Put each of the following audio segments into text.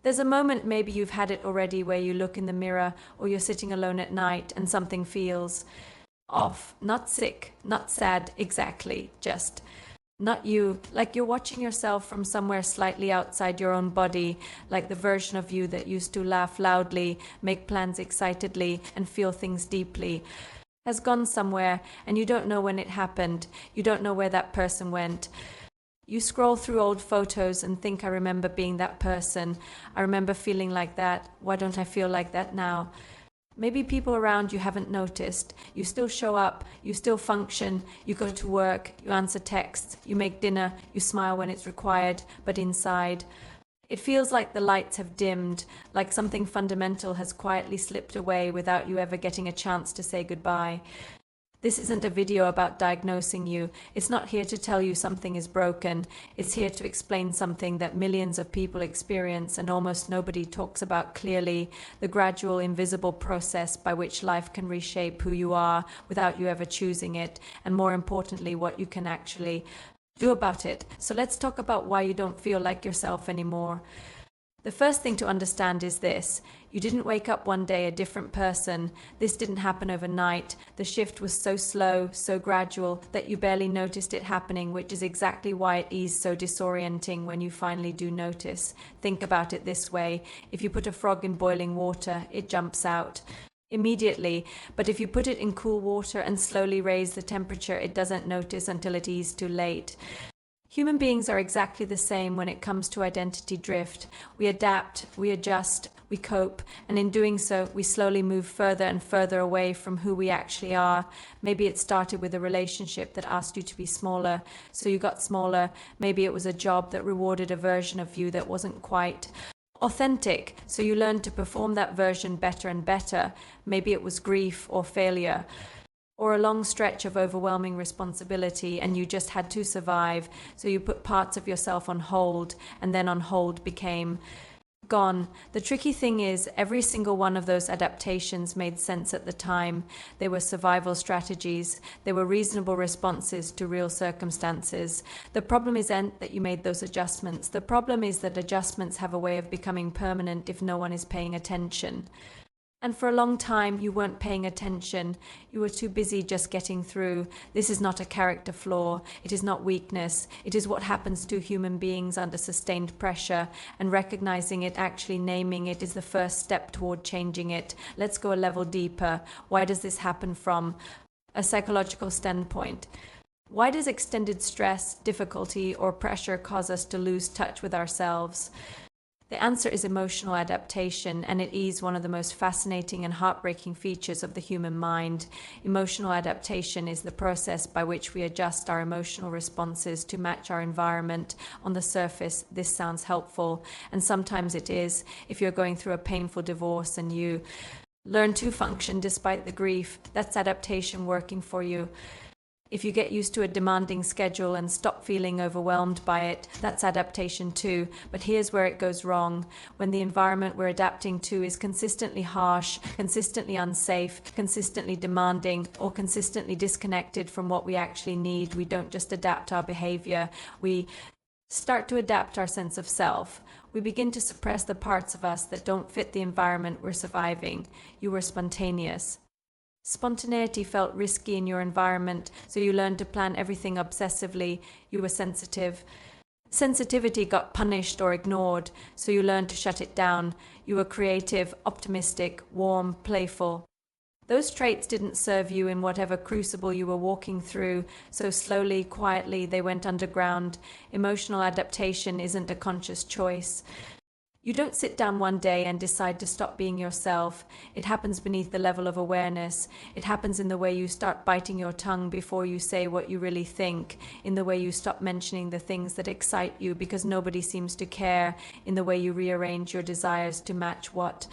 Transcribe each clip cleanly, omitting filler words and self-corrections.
There's a moment, maybe you've had it already, where you look in the mirror or you're sitting alone at night and something feels off. Not sick, not sad exactly, just not you. Like you're watching yourself from somewhere slightly outside your own body, like the version of you that used to laugh loudly, make plans excitedly, and feel things deeply has gone somewhere, and you don't know when it happened. You don't know where that person went. You scroll through old photos and think, I remember being that person. I remember feeling like that. Why don't I feel like that now? Maybe people around you haven't noticed. You still show up, you still function, you go to work, you answer texts, you make dinner, you smile when it's required, but inside, it feels like the lights have dimmed, like something fundamental has quietly slipped away without you ever getting a chance to say goodbye. This isn't a video about diagnosing you. It's not here to tell you something is broken. It's here to explain something that millions of people experience and almost nobody talks about clearly: the gradual, invisible process by which life can reshape who you are without you ever choosing it, and more importantly, what you can actually do about it. So let's talk about why you don't feel like yourself anymore. The first thing to understand is this: you didn't wake up one day a different person. This didn't happen overnight. The shift was so slow, so gradual, that you barely noticed it happening, which is exactly why it is so disorienting when you finally do notice. Think about it this way: if you put a frog in boiling water, it jumps out immediately, but if you put it in cool water and slowly raise the temperature, it doesn't notice until it is too late. Human beings are exactly the same when it comes to identity drift. We adapt, we adjust, we cope, and in doing so, we slowly move further and further away from who we actually are. Maybe it started with a relationship that asked you to be smaller, so you got smaller. Maybe it was a job that rewarded a version of you that wasn't quite authentic, so you learned to perform that version better and better. Maybe it was grief or failure, or a long stretch of overwhelming responsibility, and you just had to survive, so you put parts of yourself on hold, and then on hold became gone. The tricky thing is, every single one of those adaptations made sense at the time. They were survival strategies. They were reasonable responses to real circumstances. The problem isn't that you made those adjustments. The problem is that adjustments have a way of becoming permanent if no one is paying attention. And for a long time, you weren't paying attention. You were too busy just getting through. This is not a character flaw. It is not weakness. It is what happens to human beings under sustained pressure. And recognizing it, actually naming it, is the first step toward changing it. Let's go a level deeper. Why does this happen from a psychological standpoint? Why does extended stress, difficulty, or pressure cause us to lose touch with ourselves? The answer is emotional adaptation, and it is one of the most fascinating and heartbreaking features of the human mind. Emotional adaptation is the process by which we adjust our emotional responses to match our environment. On the surface, this sounds helpful, and sometimes it is. If you're going through a painful divorce and you learn to function despite the grief, that's adaptation working for you. If you get used to a demanding schedule and stop feeling overwhelmed by it, that's adaptation too. But here's where it goes wrong. When the environment we're adapting to is consistently harsh, consistently unsafe, consistently demanding, or consistently disconnected from what we actually need, we don't just adapt our behavior, we start to adapt our sense of self. We begin to suppress the parts of us that don't fit the environment we're surviving. You were spontaneous. Spontaneity felt risky in your environment, so you learned to plan everything obsessively. You were sensitive. Sensitivity got punished or ignored, so you learned to shut it down. You were creative, optimistic, warm, playful. Those traits didn't serve you in whatever crucible you were walking through, so slowly, quietly, they went underground. Emotional adaptation isn't a conscious choice. You don't sit down one day and decide to stop being yourself. It happens beneath the level of awareness. It happens in the way you start biting your tongue before you say what you really think, in the way you stop mentioning the things that excite you because nobody seems to care, in the way you rearrange your desires to match what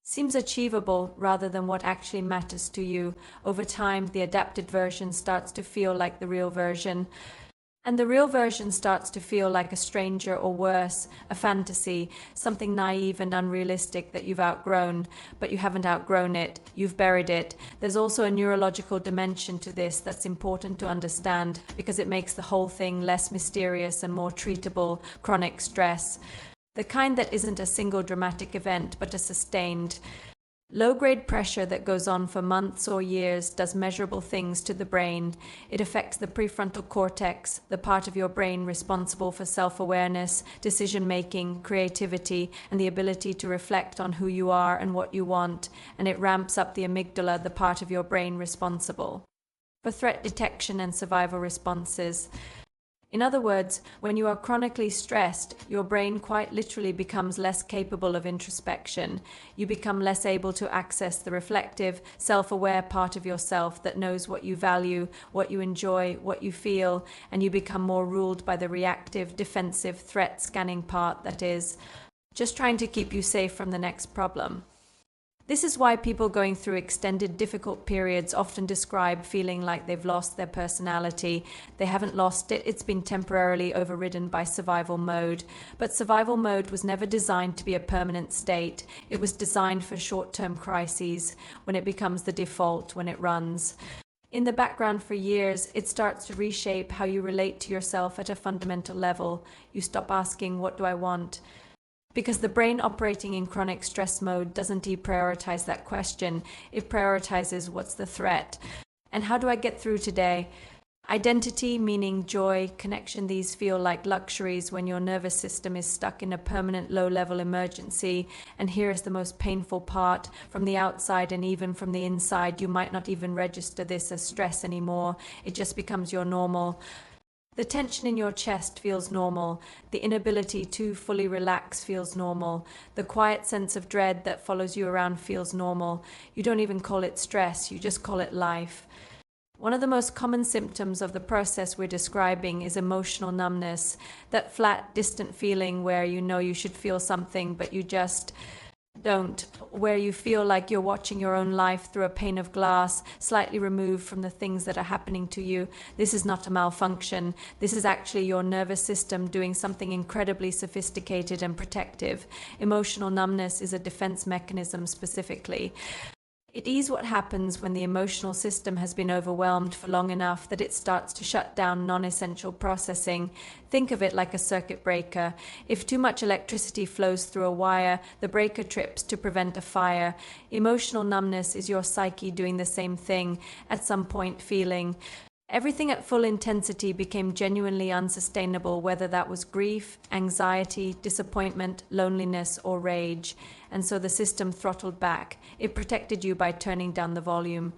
seems achievable rather than what actually matters to you. Over time, the adapted version starts to feel like the real version. And the real version starts to feel like a stranger, or worse, a fantasy, something naive and unrealistic that you've outgrown. But you haven't outgrown it, you've buried it. There's also a neurological dimension to this that's important to understand, because it makes the whole thing less mysterious and more treatable: chronic stress. The kind that isn't a single dramatic event, but a sustained, low-grade pressure that goes on for months or years does measurable things to the brain. It affects the prefrontal cortex, the part of your brain responsible for self-awareness, decision-making, creativity, and the ability to reflect on who you are and what you want, and it ramps up the amygdala, the part of your brain responsible for threat detection and survival responses. In other words, when you are chronically stressed, your brain quite literally becomes less capable of introspection. You become less able to access the reflective, self-aware part of yourself that knows what you value, what you enjoy, what you feel, and you become more ruled by the reactive, defensive, threat-scanning part that is just trying to keep you safe from the next problem. This is why people going through extended difficult periods often describe feeling like they've lost their personality. They haven't lost it, it's been temporarily overridden by survival mode. But survival mode was never designed to be a permanent state. It was designed for short-term crises, when it becomes the default, when it runs. In the background for years, it starts to reshape how you relate to yourself at a fundamental level. You stop asking, what do I want? Because the brain operating in chronic stress mode doesn't deprioritize that question. It prioritizes what's the threat. And how do I get through today? Identity, meaning joy, connection, these feel like luxuries when your nervous system is stuck in a permanent low-level emergency. And here is the most painful part. From the outside and even from the inside, you might not even register this as stress anymore. It just becomes your normal. The tension in your chest feels normal. The inability to fully relax feels normal. The quiet sense of dread that follows you around feels normal. You don't even call it stress, you just call it life. One of the most common symptoms of the process we're describing is emotional numbness, that flat, distant feeling where you know you should feel something, but you just don't, where you feel like you're watching your own life through a pane of glass, slightly removed from the things that are happening to you. This is not a malfunction. This is actually your nervous system doing something incredibly sophisticated and protective. Emotional numbness is a defense mechanism specifically. It is what happens when the emotional system has been overwhelmed for long enough that it starts to shut down non-essential processing. Think of it like a circuit breaker. If too much electricity flows through a wire, the breaker trips to prevent a fire. Emotional numbness is your psyche doing the same thing, at some point feeling. Everything at full intensity became genuinely unsustainable, whether that was grief, anxiety, disappointment, loneliness, or rage. And so the system throttled back. It protected you by turning down the volume.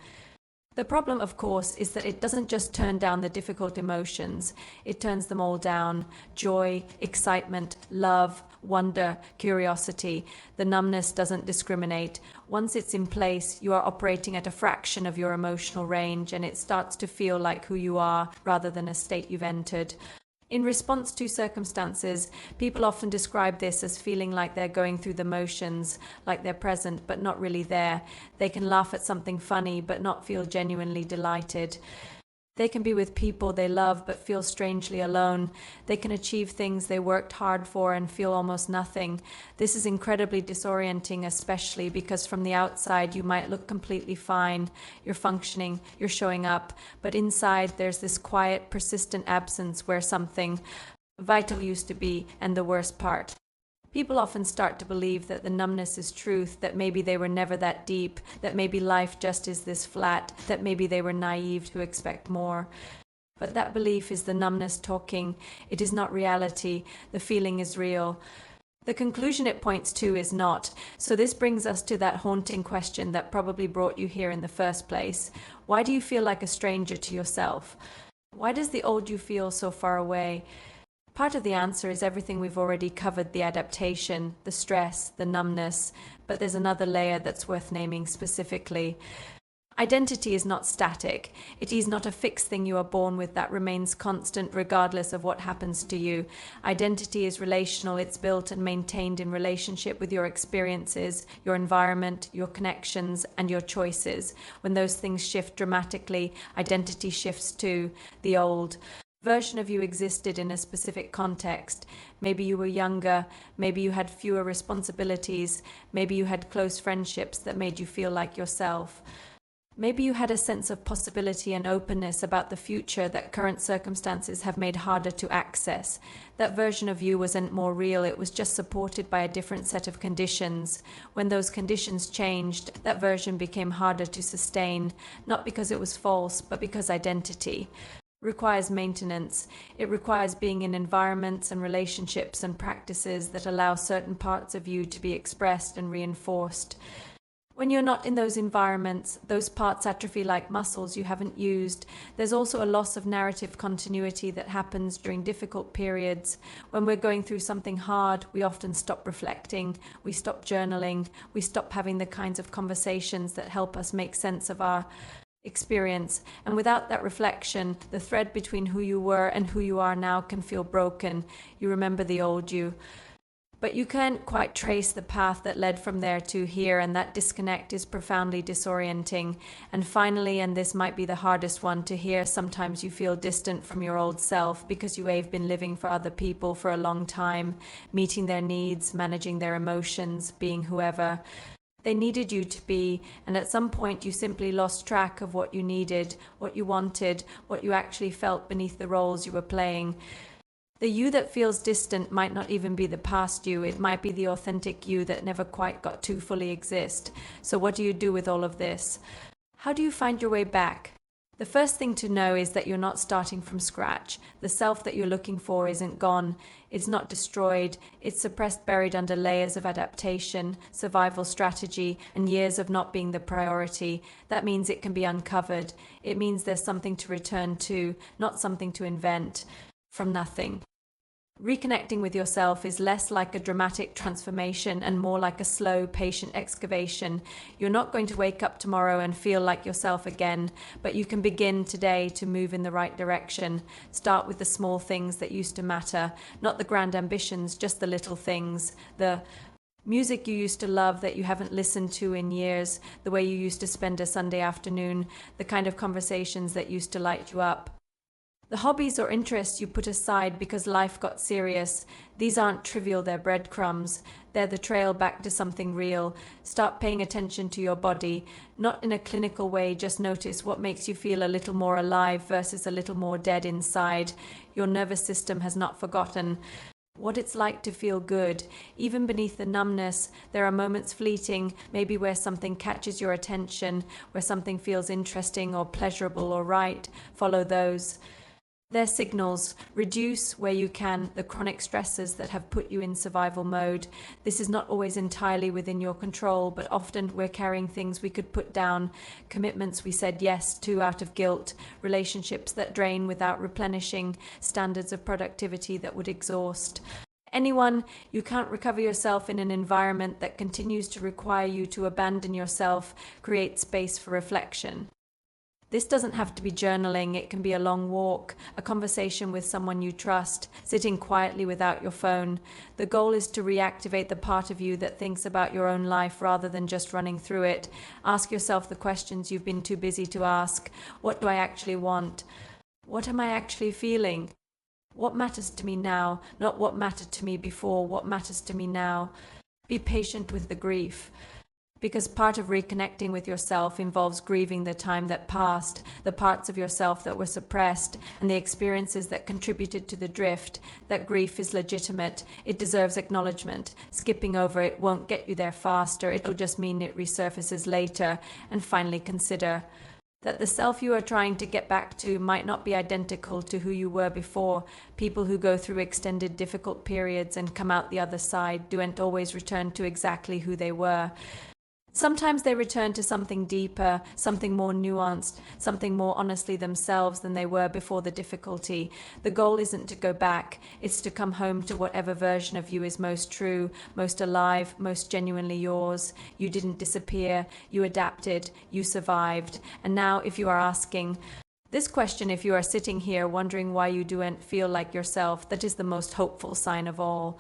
The problem, of course, is that it doesn't just turn down the difficult emotions. It turns them all down. Joy, excitement, love, wonder, curiosity. The numbness doesn't discriminate. Once it's in place, you are operating at a fraction of your emotional range, and it starts to feel like who you are rather than a state you've entered. In response to circumstances, people often describe this as feeling like they're going through the motions, like they're present but not really there. They can laugh at something funny but not feel genuinely delighted. They can be with people they love but feel strangely alone. They can achieve things they worked hard for and feel almost nothing. This is incredibly disorienting, especially because from the outside you might look completely fine. You're functioning, you're showing up, but inside there's this quiet, persistent absence where something vital used to be, and the worst part. People often start to believe that the numbness is truth, that maybe they were never that deep, that maybe life just is this flat, that maybe they were naive to expect more. But that belief is the numbness talking. It is not reality. The feeling is real. The conclusion it points to is not. So this brings us to that haunting question that probably brought you here in the first place. Why do you feel like a stranger to yourself? Why does the old you feel so far away? Part of the answer is everything we've already covered, the adaptation, the stress, the numbness, but there's another layer that's worth naming specifically. Identity is not static. It is not a fixed thing you are born with that remains constant regardless of what happens to you. Identity is relational. It's built and maintained in relationship with your experiences, your environment, your connections, and your choices. When those things shift dramatically, identity shifts too. The old version of you existed in a specific context. Maybe you were younger, maybe you had fewer responsibilities, maybe you had close friendships that made you feel like yourself. Maybe you had a sense of possibility and openness about the future that current circumstances have made harder to access. That version of you wasn't more real, it was just supported by a different set of conditions. When those conditions changed, that version became harder to sustain, not because it was false, but because identity requires maintenance. It requires being in environments and relationships and practices that allow certain parts of you to be expressed and reinforced. When you're not in those environments, those parts atrophy like muscles you haven't used. There's also a loss of narrative continuity that happens during difficult periods. When we're going through something hard, we often stop reflecting, we stop journaling, we stop having the kinds of conversations that help us make sense of our experience. And without that reflection, the thread between who you were and who you are now can feel broken. You remember the old you, but you can't quite trace the path that led from there to here, and that disconnect is profoundly disorienting. And finally, and this might be the hardest one to hear, sometimes you feel distant from your old self because you have been living for other people for a long time, meeting their needs, managing their emotions, being whoever they needed you to be, and at some point you simply lost track of what you needed, what you wanted, what you actually felt beneath the roles you were playing. The you that feels distant might not even be the past you, it might be the authentic you that never quite got to fully exist. So what do you do with all of this? How do you find your way back? The first thing to know is that you're not starting from scratch. The self that you're looking for isn't gone. It's not destroyed. It's suppressed, buried under layers of adaptation, survival strategy, and years of not being the priority. That means it can be uncovered. It means there's something to return to, not something to invent from nothing. Reconnecting with yourself is less like a dramatic transformation and more like a slow, patient excavation. You're not going to wake up tomorrow and feel like yourself again, but you can begin today to move in the right direction. Start with the small things that used to matter, not the grand ambitions, just the little things. The music you used to love that you haven't listened to in years, the way you used to spend a Sunday afternoon, the kind of conversations that used to light you up. The hobbies or interests you put aside because life got serious, these aren't trivial, they're breadcrumbs. They're the trail back to something real. Start paying attention to your body, not in a clinical way, just notice what makes you feel a little more alive versus a little more dead inside. Your nervous system has not forgotten what it's like to feel good. Even beneath the numbness, there are moments fleeting, maybe where something catches your attention, where something feels interesting or pleasurable or right. Follow those. They're signals. Reduce, where you can, the chronic stresses that have put you in survival mode. This is not always entirely within your control, but often we're carrying things we could put down, commitments we said yes to out of guilt, relationships that drain without replenishing, standards of productivity that would exhaust. You can't recover yourself in an environment that continues to require you to abandon yourself, create space for reflection. This doesn't have to be journaling, it can be a long walk, a conversation with someone you trust, sitting quietly without your phone. The goal is to reactivate the part of you that thinks about your own life rather than just running through it. Ask yourself the questions you've been too busy to ask. What do I actually want? What am I actually feeling? What matters to me now? Not what mattered to me before, what matters to me now? Be patient with the grief. Because part of reconnecting with yourself involves grieving the time that passed, the parts of yourself that were suppressed, and the experiences that contributed to the drift. That grief is legitimate. It deserves acknowledgement. Skipping over it won't get you there faster. It'll just mean it resurfaces later. And finally, consider that the self you are trying to get back to might not be identical to who you were before. People who go through extended difficult periods and come out the other side don't always return to exactly who they were. Sometimes they return to something deeper, something more nuanced, something more honestly themselves than they were before the difficulty. The goal isn't to go back, it's to come home to whatever version of you is most true, most alive, most genuinely yours. You didn't disappear, you adapted, you survived. And now, if you are asking this question, if you are sitting here wondering why you don't feel like yourself, that is the most hopeful sign of all.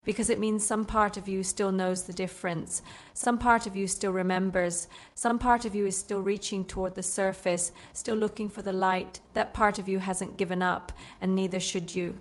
Because it means some part of you still knows the difference. Some part of you still remembers. Some part of you is still reaching toward the surface, still looking for the light. That part of you hasn't given up, and neither should you.